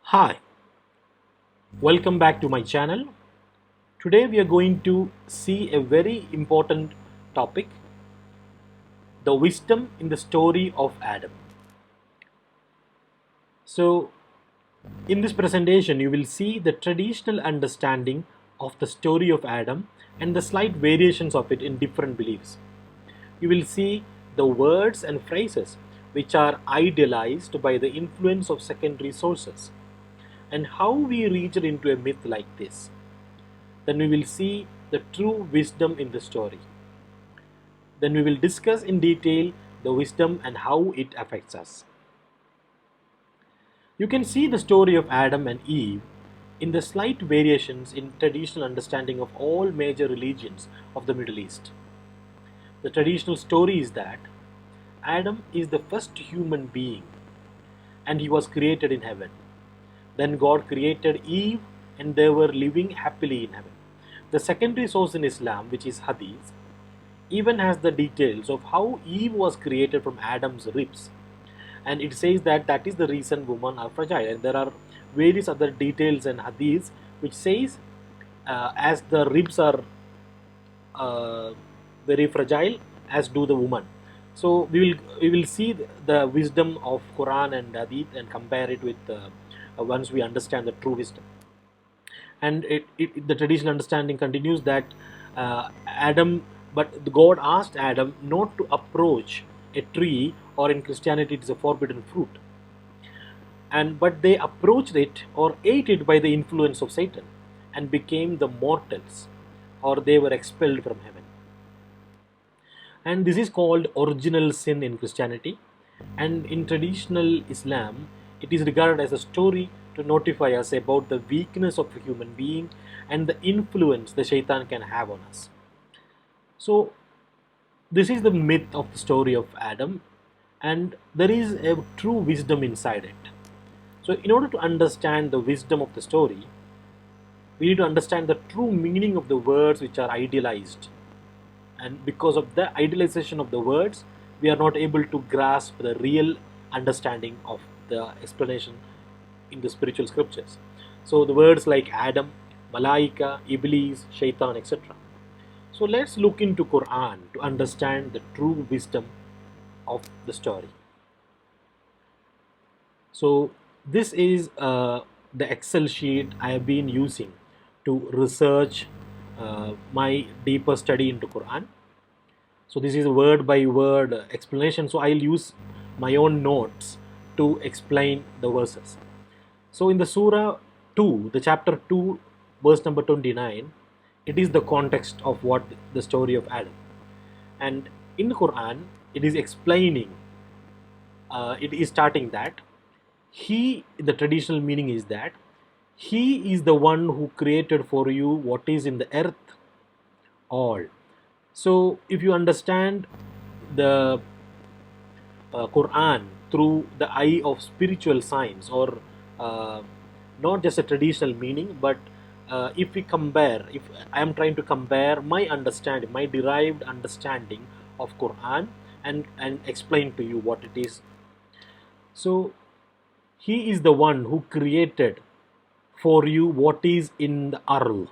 Hi, welcome back to my channel. Today we are going to see a very important topic, the wisdom in the story of Adam. So, in this presentation you will see the traditional understanding of the story of Adam and the slight variations of it in different beliefs. You will see the words and phrases which are idealized by the influence of secondary sources and how we reach into a myth like this. Then we will see the true wisdom in the story. Then we will discuss in detail the wisdom and how it affects us. You can see the story of Adam and Eve in the slight variations in traditional understanding of all major religions of the Middle East. The traditional story is that Adam is the first human being and he was created in heaven. Then God created Eve and they were living happily in heaven. The secondary source in Islam, which is Hadith, even has the details of how Eve was created from Adam's ribs. And it says that that is the reason women are fragile. And there are various other details in Hadith which says as the ribs are uh, very fragile, as do the woman. So we will see the wisdom of Quran and Hadith and compare it with once we understand the true wisdom. And the traditional understanding continues that Adam, but God asked Adam not to approach a tree, or in Christianity it is a forbidden fruit. And but they approached it or ate it by the influence of Satan and became the mortals, or they were expelled from heaven. And this is called original sin in Christianity. And in traditional Islam, it is regarded as a story to notify us about the weakness of a human being and the influence the Shaythan can have on us. So, this is the myth of the story of Adam, and there is a true wisdom inside it. So, in order to understand the wisdom of the story, we need to understand the true meaning of the words which are idealized. And because of the idealization of the words, we are not able to grasp the real understanding of the explanation in the spiritual scriptures. So the words like Adam, Malaikha, Iblees, Shaythan, etc. So let's look into Quran to understand the true wisdom of the story. So this is the Excel sheet I have been using to research my deeper study into Quran. So this is a word by word explanation. So I'll use my own notes to explain the verses. So in the Surah 2, the chapter 2, verse number 29, it is the context of what the story of Adam. And in the Quran, it is explaining, it is starting that he, the traditional meaning is that he is the one who created for you what is in the earth all. So if you understand the Quran through the eye of spiritual science, or uh, not just a traditional meaning, but if we compare, if I am trying to compare my understanding, my derived understanding of Quran, and explain to you what it is. So he is the one who created for you what is in the Arl.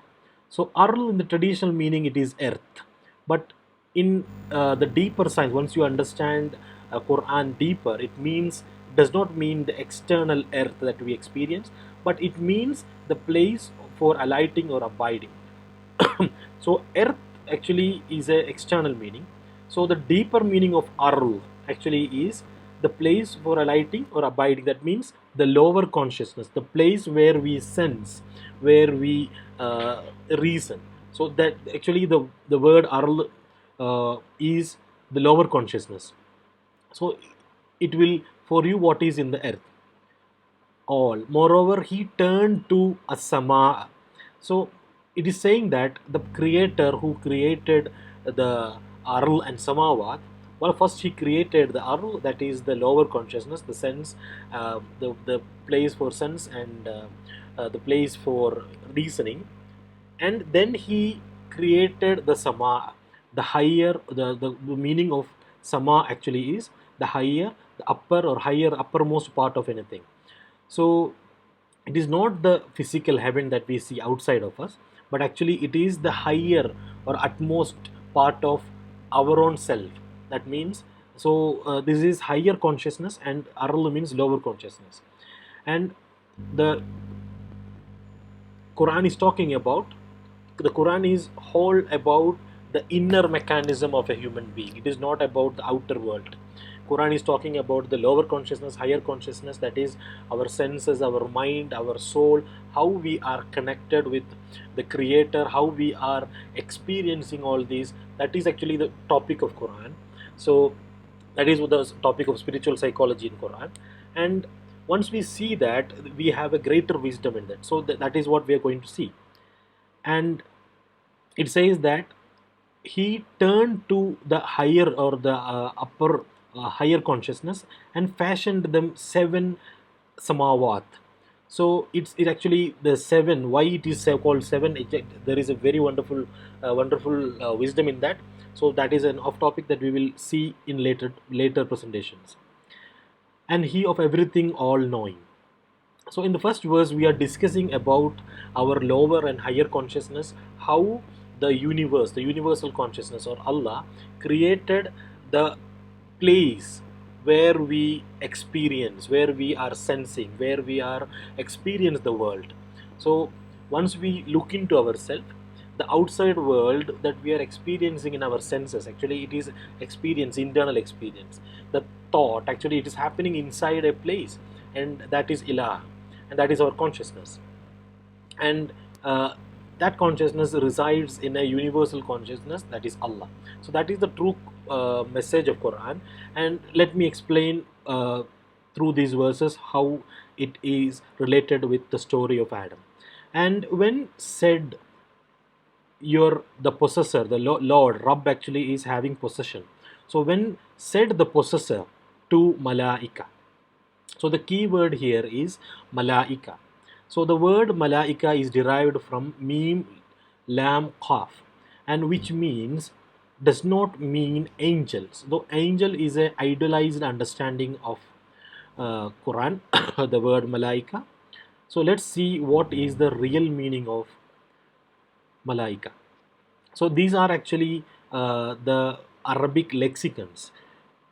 So Arl in the traditional meaning it is earth, but in the deeper science, once you understand Quran deeper, it means, does not mean the external earth that we experience, but it means the place for alighting or abiding. So earth actually is a external meaning. So the deeper meaning of Arl actually is the place for alighting or abiding. That means the lower consciousness, the place where we sense, where we reason. So that actually the word Arl is the lower consciousness. So it will for you what is in the earth all. Moreover, he turned to a sama. So it is saying that the creator who created the Arul and Samavath, well, first he created the Arul, that is the lower consciousness, the sense, the place for sense, and the place for reasoning. And then he created the Sama, the higher, the meaning of Sama actually is the higher, the upper or higher, uppermost part of anything. So It is not the physical heaven that we see outside of us, but actually it is the higher or utmost part of our own self. That means, so this is higher consciousness, and arul means lower consciousness. And the Quran is talking about, the Quran is whole about the inner mechanism of a human being. It is not about the outer world. Quran is talking about the lower consciousness, higher consciousness, that is our senses, our mind, our soul, how we are connected with the Creator, how we are experiencing all these. That is actually the topic of Quran. So that is the topic of spiritual psychology in Quran. And once we see that, we have a greater wisdom in that. So that is what we are going to see. And it says that he turned to the higher or the upper higher consciousness and fashioned them seven Samavath. So it actually the seven. Why it is called seven? There is a very wonderful wisdom in that. So that is an off topic that we will see in later presentations. And he of everything all knowing. So in the first verse, we are discussing about our lower and higher consciousness, how the universe, the universal consciousness or Allah, created the place where we experience, where we are sensing, where we are experience the world. So once we look into ourselves, the outside world that we are experiencing in our senses, actually it is experience, internal experience. The thought, actually it is happening inside a place, and that is ilah, and that is our consciousness. And that consciousness resides in a universal consciousness, that is Allah. So that is the true message of Quran. And let me explain through these verses how it is related with the story of Adam. And when said, you're the possessor, the Lord, Rabb actually is having possession. So when said the possessor to Malaikha, so the key word here is Malaikha. So the word Malaikha is derived from Mim Lam Qaf, and which means, does not mean angels. Though angel is a idolized understanding of Quran, the word Malaikha. So let's see what is the real meaning of Malaika. So these are actually the Arabic lexicons.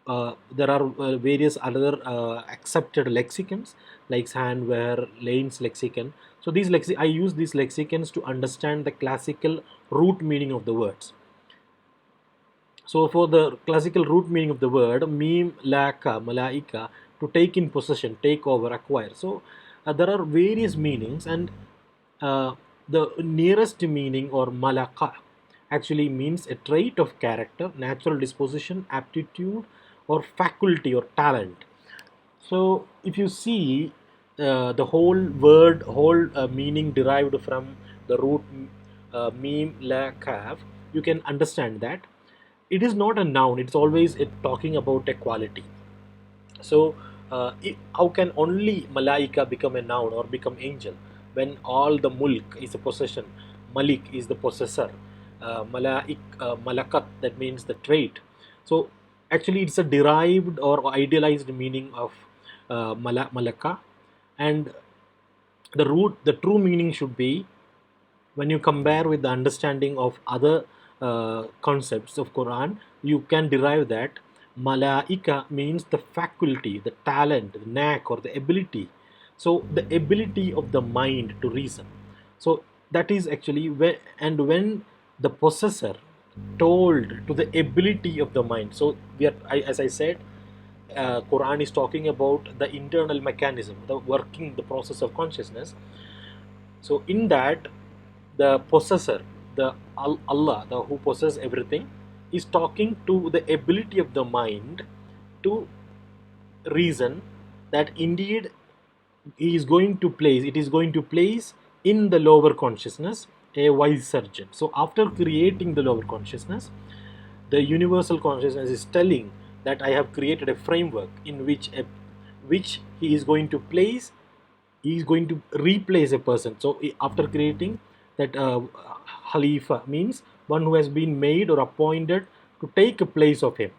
There are various other accepted lexicons like Sandware, Lane's lexicon. So I use these lexicons to understand the classical root meaning of the words. So for the classical root meaning of the word, mim, laka, malaika, to take in possession, take over, acquire. So there are various meanings, and the nearest meaning, or malaka, actually means a trait of character, natural disposition, aptitude, or faculty or talent. So if you see the whole meaning derived from the root meme la kaf, you can understand that it is not a noun. It's always talking about a quality. So how can only malaika become a noun or become angel when all the mulk is a possession, malik is the possessor, malakat, that means the trait. So actually it's a derived or idealized meaning of malaka. And the true meaning should be, when you compare with the understanding of other concepts of Quran, you can derive that malaika means the faculty, the talent, the knack, or the ability. So the ability of the mind to reason. So that is actually when the possessor told to the ability of the mind. So as I said, Quran is talking about the internal mechanism, the working, the process of consciousness. So in that, the possessor, the Allah, the who possesses everything, is talking to the ability of the mind to reason that indeed it is going to place in the lower consciousness a wise surgeon. So after creating the lower consciousness, the universal consciousness is telling that I have created a framework in which he is going to replace a person. So after creating that, Khalifa means one who has been made or appointed to take a place of him.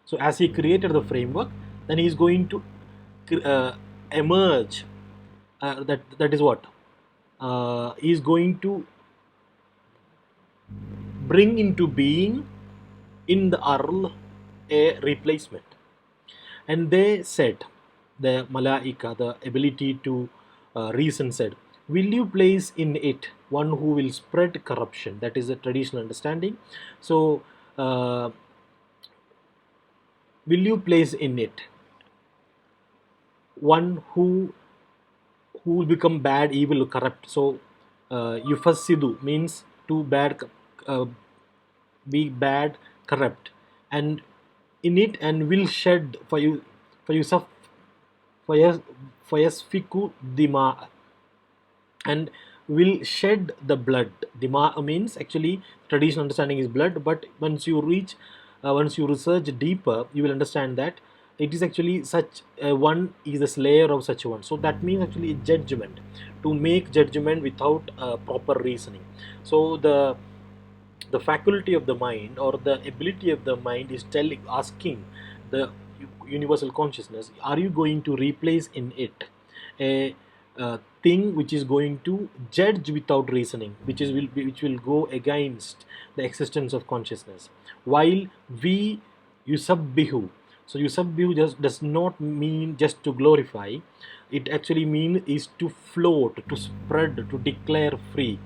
So as he created the framework, then he is going to emerge that is what is going to bring into being in the arl a replacement. And they said, the Malaikha, the ability to reason, said, will you place in it one who will spread corruption? That is a traditional understanding. So, will you place in it one who will become bad, evil, corrupt? So, yufassidu means to bad, uh, be bad, corrupt, and in it, and will shed for you, for Yusuf, for yes, for yasfiku dima, and will shed the blood. Dima means actually traditional understanding is blood, but once you research deeper, you will understand that it is actually such one is the slayer of such one. So that means actually a judgment, to make judgment without proper reasoning. So the faculty of the mind, or the ability of the mind, is asking the universal consciousness, are you going to replace in it a, thing which is going to judge without reasoning, which will go against the existence of consciousness, while we yusabbihu. So yusabbihu just does not mean just to glorify, it actually means is to float, to spread, to declare free.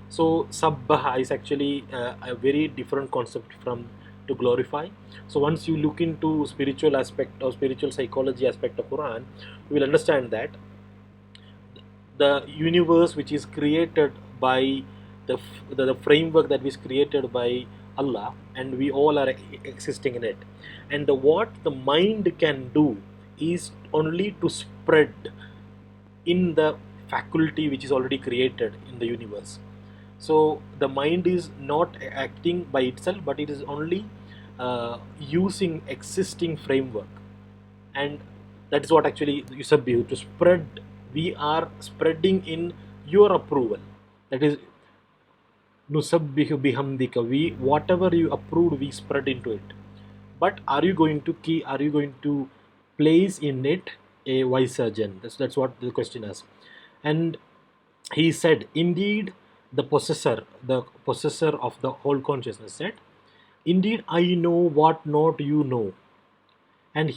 So sabbaha is actually a very different concept from to glorify. So once you look into spiritual aspect or spiritual psychology aspect of Quran, you will understand that the universe which is created by the framework that is created by Allah, and we all are existing in it, and what the mind can do is only to spread in the faculty which is already created in the universe. So the mind is not acting by itself, but it is only using existing framework, and that is what actually you said, to spread. We are spreading in your approval. That is nusabbihu bihamdika. We, whatever you approved, we spread into it. But are you going to key? Are you going to place in it a vicegerent? That's what the question is. And he said, indeed, the possessor of the whole consciousness said, indeed, I know what not you know. And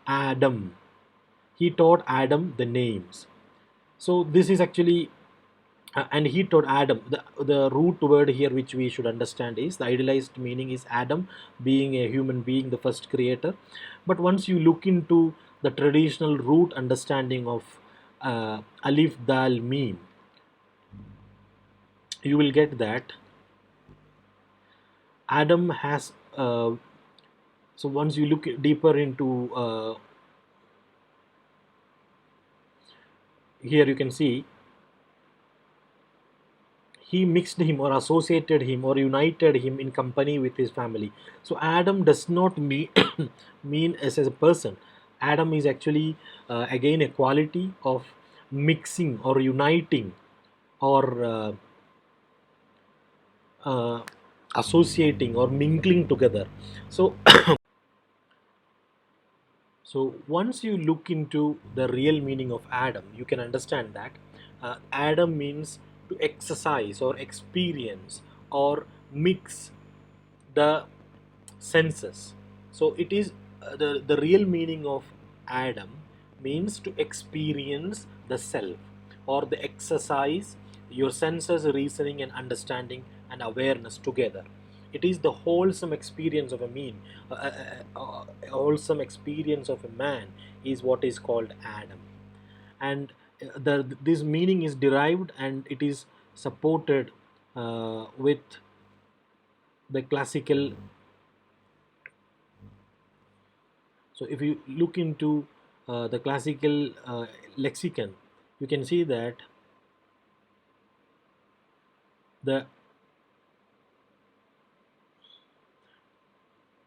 Adam. He taught Adam the names. So this is actually, and he taught Adam. The root word here which we should understand is the idealized meaning is Adam being a human being, the first creator. But once you look into the traditional root understanding of Alif Dal Mim, you will get that Adam has. So once you look deeper into here, you can see he mixed him or associated him or united him in company with his family. So Adam does not mean mean as a person. Adam is actually again a quality of mixing or uniting or associating or mingling together. So so once you look into the real meaning of Adam, you can understand that Adam means to exercise or experience or mix the senses. So it is the real meaning of Adam means to experience the self, or the exercise your senses, reasoning and understanding and awareness together. It is the wholesome experience of a wholesome experience of a man is what is called Adam. And this meaning is derived, and it is supported with the classical. So if you look into the classical lexicon, you can see that the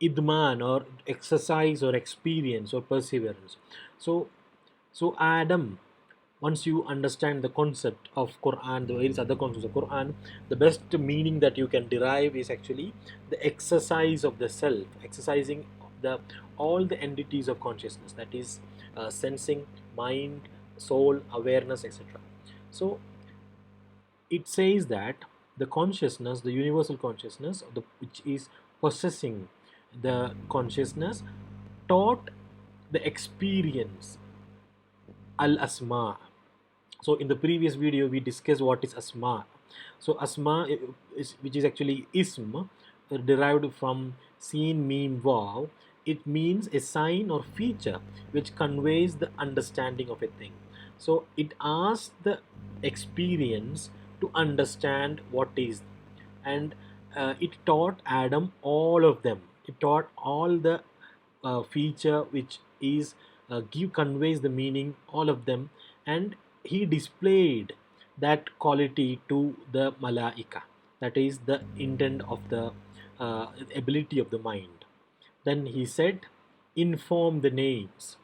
idman, or exercise or experience or perseverance. So Adam, once you understand the concept of Quran, the various other concepts of Quran, the best meaning that you can derive is actually the exercise of the self, exercising the all the entities of consciousness, that is sensing, mind, soul, awareness, etc. So it says that the consciousness, the universal consciousness, which is possessing the consciousness, taught the experience al asma. So in the previous video we discussed what is asma. So asma is, which is actually ism, derived from seen meme wow. It means a sign or feature which conveys the understanding of a thing. So it asks the experience to understand what is, and it taught Adam all of them. It taught all the feature which is give conveys the meaning, all of them, and he displayed that quality to the Malaikha. That is the intent of the ability of the mind. Then he said, inform the names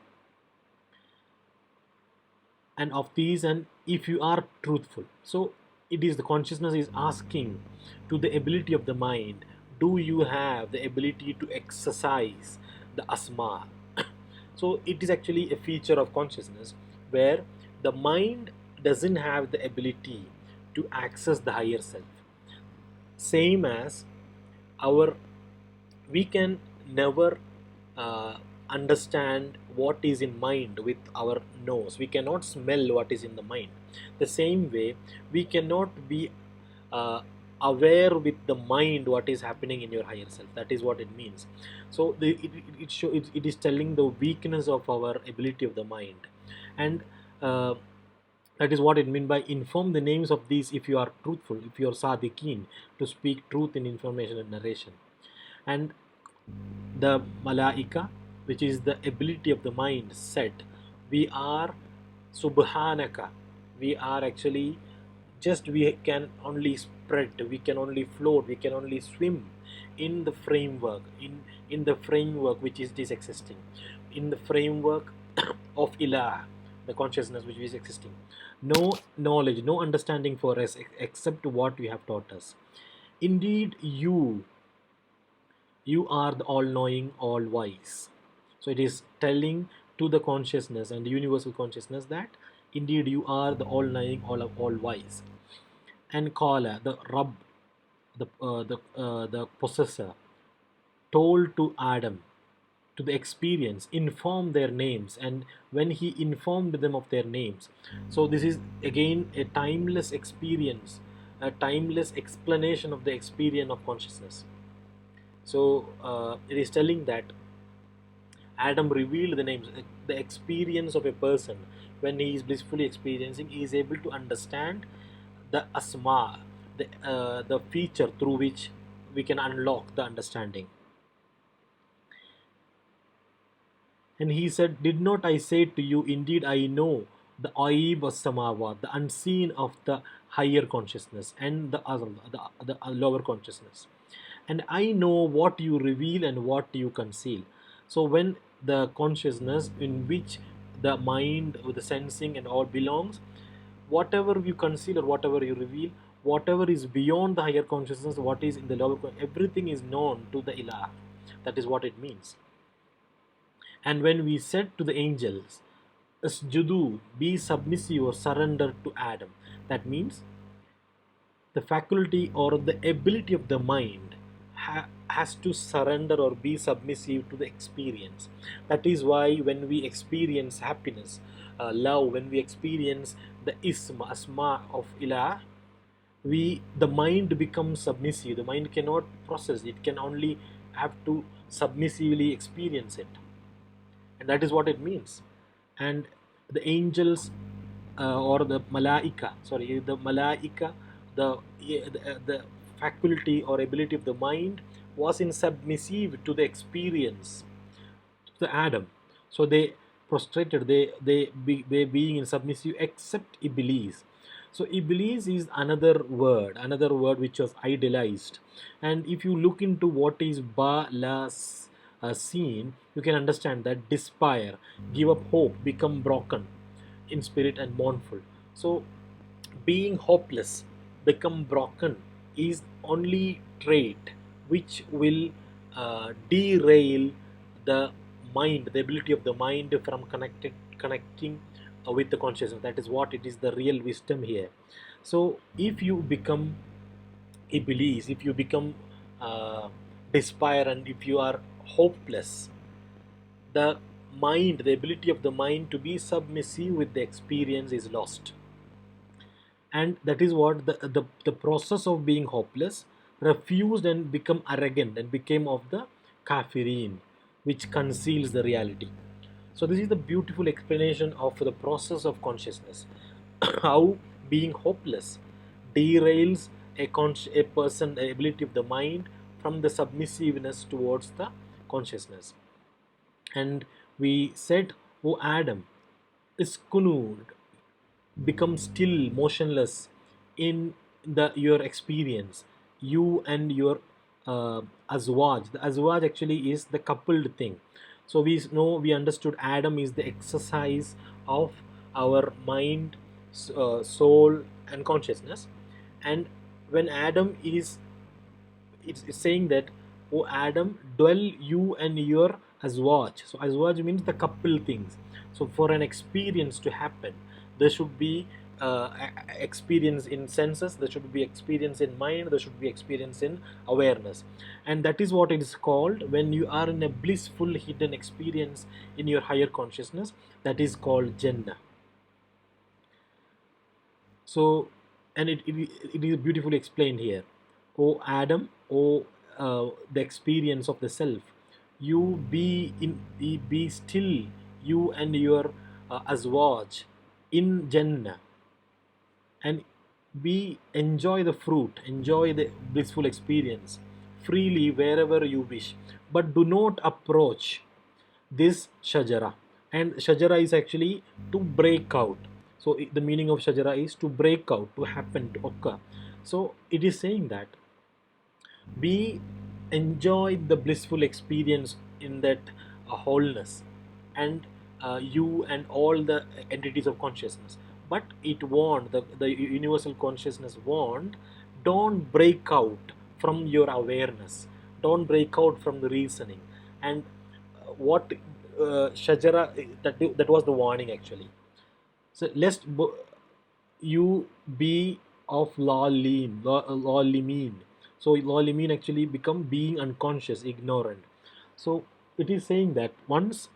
and of these, and if you are truthful. So it is the consciousness is asking to the ability of the mind, do you have the ability to exercise the asma? So it is actually a feature of consciousness where the mind doesn't have the ability to access the higher self. Same as our, we can never uh, understand what is in mind with our nose. We cannot smell what is in the mind. The same way, we cannot be uh, aware with the mind what is happening in your higher self. That is what it means. So it is telling the weakness of our ability of the mind, and uh, that is what it means by inform the names of these if you are truthful, if you are sadiqeen, to speak truth in information and narration. And the Malaika, which is the ability of the mind, said, we are Subhanaka. We are actually just, we can only spread, we can only float, we can only swim in the framework, in the framework which is existing, in the framework of Ilah, the consciousness which is existing. No knowledge, no understanding for us except what you have taught us. Indeed, you are the all-knowing, all-wise. So it is telling to the consciousness and the universal consciousness that indeed you are the all-knowing, all-wise. And Qala, the Rabb, the possessor, told to Adam, to the experience, inform their names, and when he informed them of their names. So this is again a timeless experience, a timeless explanation of the experience of consciousness. So it is telling that Adam revealed the names, the experience of a person when he is blissfully experiencing, he is able to understand the asma, the feature through which we can unlock the understanding. And he said, did not I say to you, indeed I know the Aib of Samavath, the unseen of the higher consciousness and the lower consciousness. And I know what you reveal and what you conceal. So when the consciousness in which the mind, the sensing and all belongs, whatever you conceal or whatever you reveal, whatever is beyond the higher consciousness, what is in the lower, everything is known to the Ilah. That is what it means. And when we said to the angels, Asjudu, be submissive or surrender to Adam, that means the faculty or the ability of the mind has to surrender or be submissive to the experience. That is why when we experience happiness, love, when we experience the asma of Ilah, the mind becomes submissive. The mind cannot process, it can only have to submissively experience it, and that is what it means. And the angels, or the Malaika, sorry, the Malaika, the faculty or ability of the mind was in submissive to the experience, to the Adam. So they prostrated, they being in submissive, except Iblees. So Iblees is another word which was idolized. And if you look into what is ba la seen, you can understand that despair, give up hope, become broken in spirit and mournful. So being hopeless, become broken, is only trait which will derail the mind, the ability of the mind from connecting with the consciousness. That is what it is, the real wisdom here. So if you become Iblees, if you become uh, despair, and if you are hopeless, the mind, the ability of the mind to be submissive with the experience is lost. And that is what the process of being hopeless, refused and become arrogant and became of the kafirin, which conceals the reality. So this is the beautiful explanation of the process of consciousness. How being hopeless derails a person, the ability of the mind, from the submissiveness towards the consciousness. And we said, O Adam, iskunud, become still, motionless in your experience, you and your azwaj. The azwaj actually is the coupled thing. So we know, we understood Adam is the exercise of our mind, soul and consciousness. And when Adam is, it's saying that, O Adam, dwell you and your azwaj. So azwaj means the couple things. So for an experience to happen, there should be experience in senses, there should be experience in mind, there should be experience in awareness. And that is what it is called when you are in a blissful hidden experience in your higher consciousness. That is called Jannah. So, and it is beautifully explained here. O Adam, O the experience of the self, you be still, you and your azwaj in Jannah, and be enjoy the fruit, enjoy the blissful experience freely wherever you wish, but do not approach this shajara. And shajara is actually to break out. So the meaning of shajara is to break out, to happen, to occur. So it is saying that be enjoy the blissful experience in that wholeness, and you and all the entities of consciousness. But it warned, the universal consciousness warned, don't break out from your awareness, don't break out from the reasoning. And what shajara, that was the warning actually. So lest you be of lawlimeen. So lawlimeen actually become being unconscious, ignorant. So it is saying that once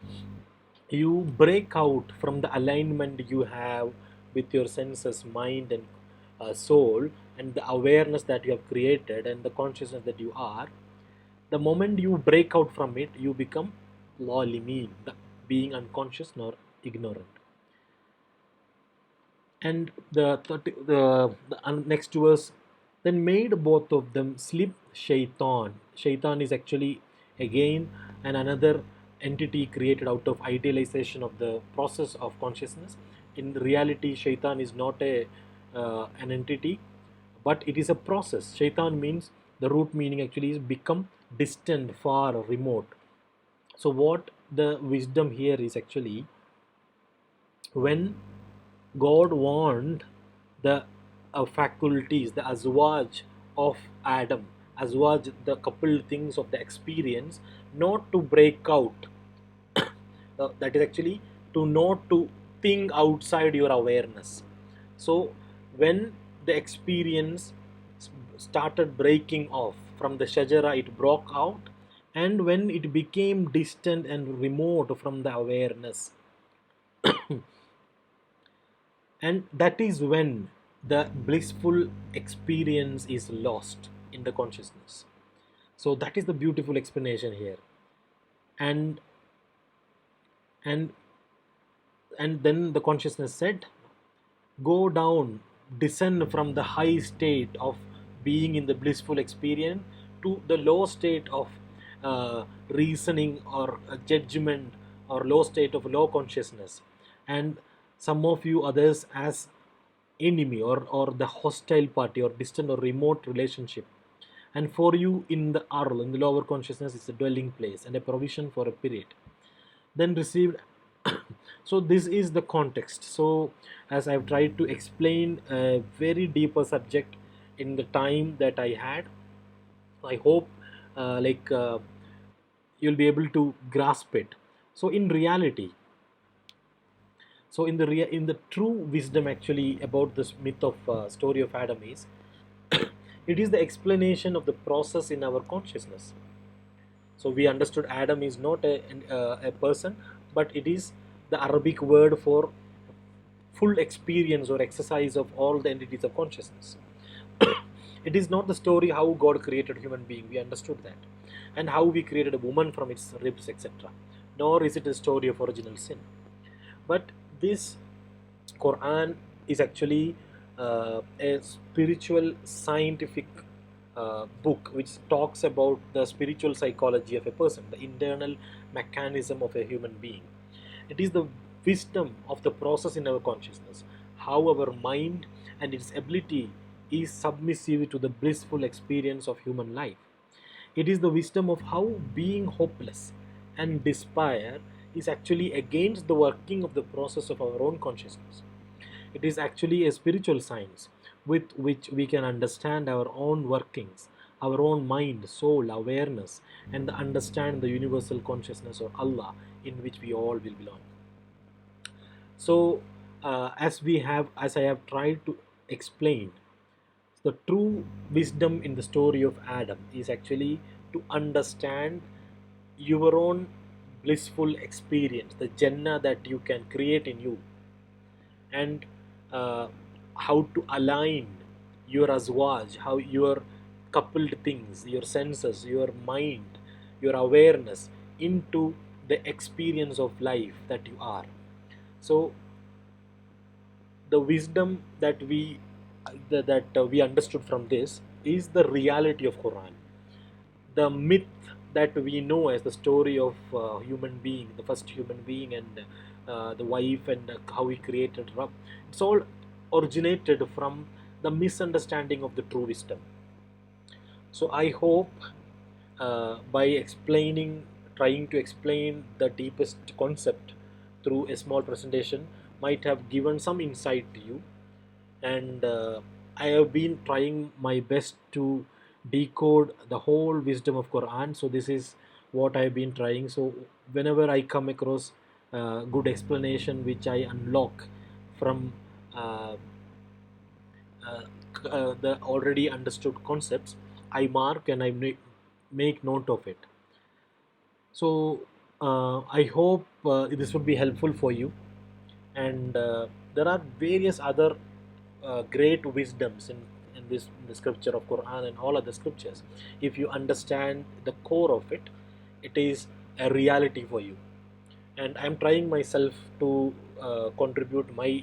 you break out from the alignment you have with your senses, mind and soul, and the awareness that you have created and the consciousness that you are, the moment you break out from it, you become lawlimeen, the being unconscious nor ignorant. And the next verse, then made both of them sleep Shaythan is actually again another entity created out of idealization of the process of consciousness. In reality, Shaythan is not an entity, but it is a process. Shaythan means, the root meaning actually is become distant, far, remote. So what the wisdom here is actually, when God warned the faculties, the azwaj of Adam, azwaj, the coupled things of the experience, not to break out. That is actually to not to think outside your awareness. So when the experience started breaking off from the shajara, it broke out, and when it became distant and remote from the awareness, and that is when the blissful experience is lost in the consciousness. So that is the beautiful explanation here. And and and then the consciousness said, go down, descend from the high state of being in the blissful experience to the low state of reasoning or judgment, or low state of low consciousness. And some of you others as enemy, or the hostile party, or distant or remote relationship. And for you in the arl, in the lower consciousness, is a dwelling place and a provision for a period. Then received. So this is the context. So as I've tried to explain a very deeper subject in the time that I had, I hope you'll be able to grasp it. So in reality, So in the true wisdom actually about this myth of story of Adam is it is the explanation of the process in our consciousness. So we understood Adam is not a person, but it is the Arabic word for full experience or exercise of all the entities of consciousness. It is not the story how God created human being, we understood that, and how we created a woman from its ribs, etc. Nor is it a story of original sin. But this Quran is actually a spiritual scientific book which talks about the spiritual psychology of a person, the internal mechanism of a human being. It is the wisdom of the process in our consciousness, how our mind and its ability is submissive to the blissful experience of human life. It is the wisdom of how being hopeless and despair is actually against the working of the process of our own consciousness. It is actually a spiritual science with which we can understand our own workings, our own mind, soul, awareness, and understand the universal consciousness or Allah in which we all will belong. So, as I have tried to explain, the true wisdom in the story of Adam is actually to understand your own blissful experience, the Jannah that you can create in you, and uh, how to align your azwaj, how your coupled things, your senses, your mind, your awareness into the experience of life that you are. So the wisdom that we understood from this is the reality of Quran. The myth that we know as the story of human being, the first human being, and the wife, and how he created Rab, it's all originated from the misunderstanding of the true wisdom. So I hope by trying to explain the deepest concept through a small presentation might have given some insight to you. And I have been trying my best to decode the whole wisdom of Quran. So this is what I have been trying. So whenever I come across good explanation which I unlock from uh, the already understood concepts, I mark and I make note of it. So I hope this would be helpful for you. And there are various other great wisdoms in the scripture of Quran and all other scriptures. If you understand the core of it, it is a reality for you. And I'm trying myself to contribute my